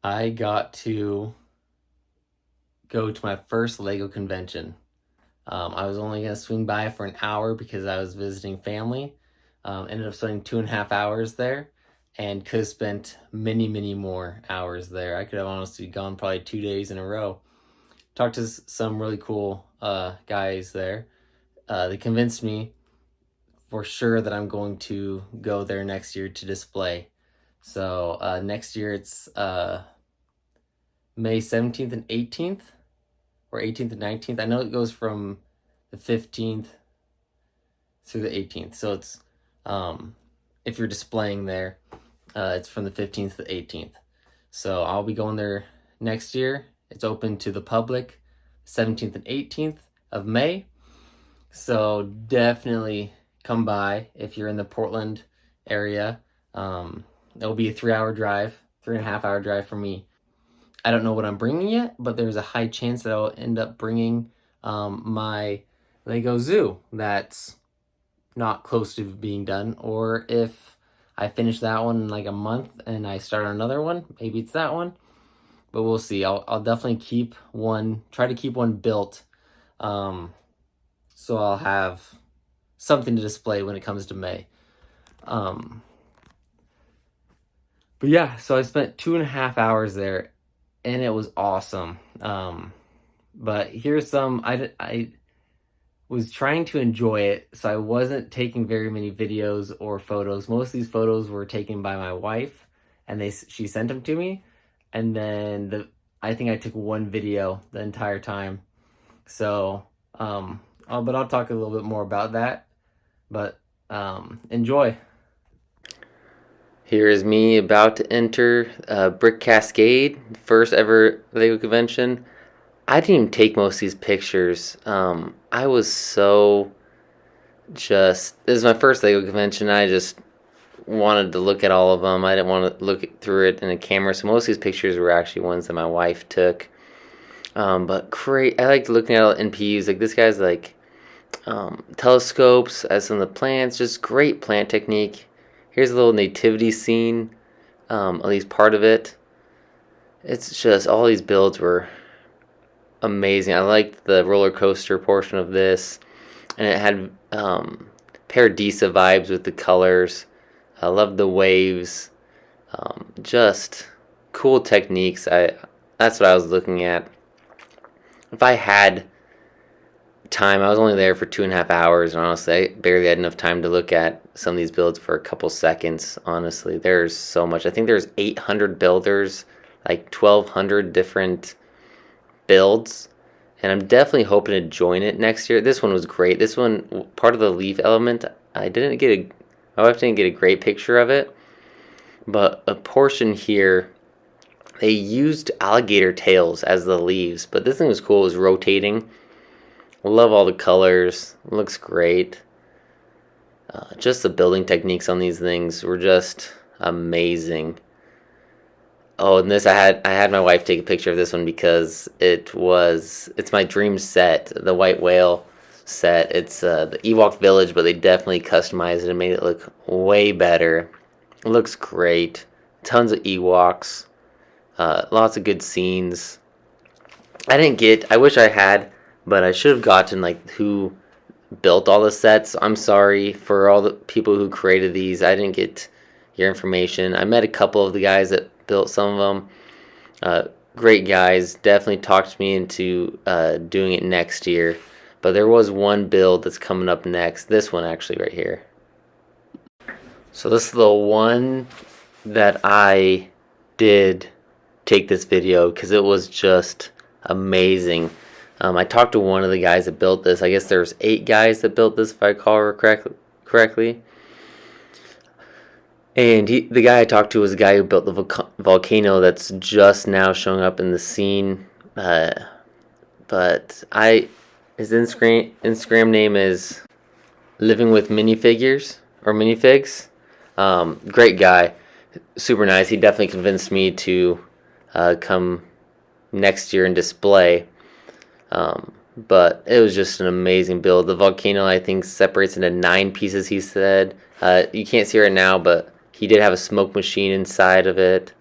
I got to go to my first Lego convention. I was only going to swing by for an hour because I was visiting family. Ended up spending 2.5 hours there and could have spent many, many more hours there. I could have honestly gone probably 2 days in a row. Talked to some really cool guys there. They convinced me for sure that I'm going to go there next year to display. So next year it's May 17th and 18th, or 18th and 19th. I know it goes from the 15th through the 18th. So it's if you're displaying there, it's from the 15th to the 18th. So I'll be going there next year. It's open to the public 17th and 18th of May. So definitely come by if you're in the Portland area. It'll be a 3-hour drive, 3.5-hour drive for me. I don't know what I'm bringing yet, but there's a high chance that I'll end up bringing my Lego Zoo that's not close to being done. Or if I finish that one in like a month and I start another one, maybe it's that one. But we'll see. I'll definitely keep one, try to keep one built. So I'll have something to display when it comes to May. But yeah, so I spent 2.5 hours there and it was awesome. But here's some, I was trying to enjoy it, so I wasn't taking very many videos or photos. Most of these photos were taken by my wife, and she sent them to me, and then I think I took one video the entire time. So, but I'll talk a little bit more about that. But enjoy. Here is me about to enter Brick Cascade, first ever Lego convention. I didn't even take most of these pictures. I was so this is my first Lego convention. I just wanted to look at all of them. I didn't want to look through it in a camera, so most of these pictures were actually ones that my wife took. But great, I liked looking at all the NPUs. Like this guy's like telescopes as some of the plants. Just great plant technique. Here's a little nativity scene, at least part of it. It's just all these builds were amazing. I liked the roller coaster portion of this, and it had Paradisa vibes with the colors. I loved the waves. Just cool techniques. That's what I was looking at. If I had time, I was only there for 2.5 hours, and honestly, I barely had enough time to look at some of these builds for a couple seconds. Honestly, there's so much. I think there's 800 builders, like 1,200 different builds, and I'm definitely hoping to join it next year. This one was great. This one, part of the leaf element, my wife didn't get a great picture of it, but a portion here, they used alligator tails as the leaves, but this thing was cool. It was rotating. Love all the colors. Looks great. Just the building techniques on these things were just amazing. Oh, and this I had my wife take a picture of this one because it's my dream set, the white whale set. It's the Ewok village, but they definitely customized it and made it look way better. It looks great. Tons of Ewoks. Lots of good scenes. I wish I had, but I should have gotten like who built all the sets. I'm sorry for all the people who created these. I didn't get your information. I met a couple of the guys that built some of them. Great guys. Definitely talked me into doing it next year. But there was one build that's coming up next. This one actually right here. So this is the one that I did take this video because it was just amazing. I talked to one of the guys that built this. I guess there's 8 guys that built this, if I recall correctly. And the guy I talked to was the guy who built the volcano that's just now showing up in the scene. But his Instagram name is Living with Minifigures or Minifigs. Great guy, super nice. He definitely convinced me to come next year and display. But it was just an amazing build. The volcano, I think, separates into 9 pieces, he said. You can't see it right now, but he did have a smoke machine inside of it.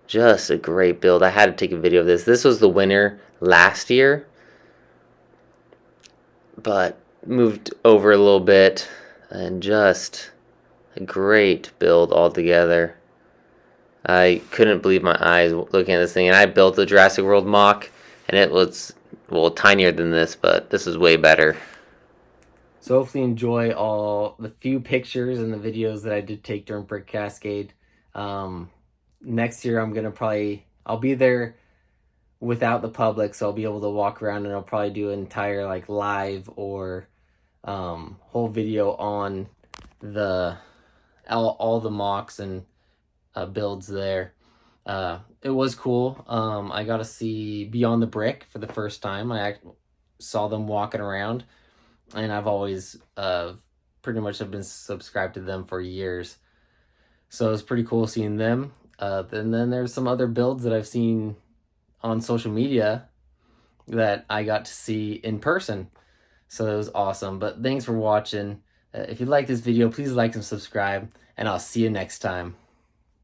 Just a great build. I had to take a video of this. This was the winner last year, but moved over a little bit, and just a great build altogether. I couldn't believe my eyes looking at this thing, and I built the Jurassic World mock, and it was, well, tinier than this, but this is way better. So hopefully enjoy all the few pictures and the videos that I did take during Brick Cascade. Um, Next year I'll be there without the public, so I'll be able to walk around, and I'll probably do an entire like live or whole video on the all the mocks and builds there. It was cool. I got to see Beyond the Brick for the first time. Saw them walking around, and I've always pretty much have been subscribed to them for years. So it was pretty cool seeing them. Then there's some other builds that I've seen on social media that I got to see in person. So it was awesome. But thanks for watching. If you like this video, please like and subscribe, and I'll see you next time.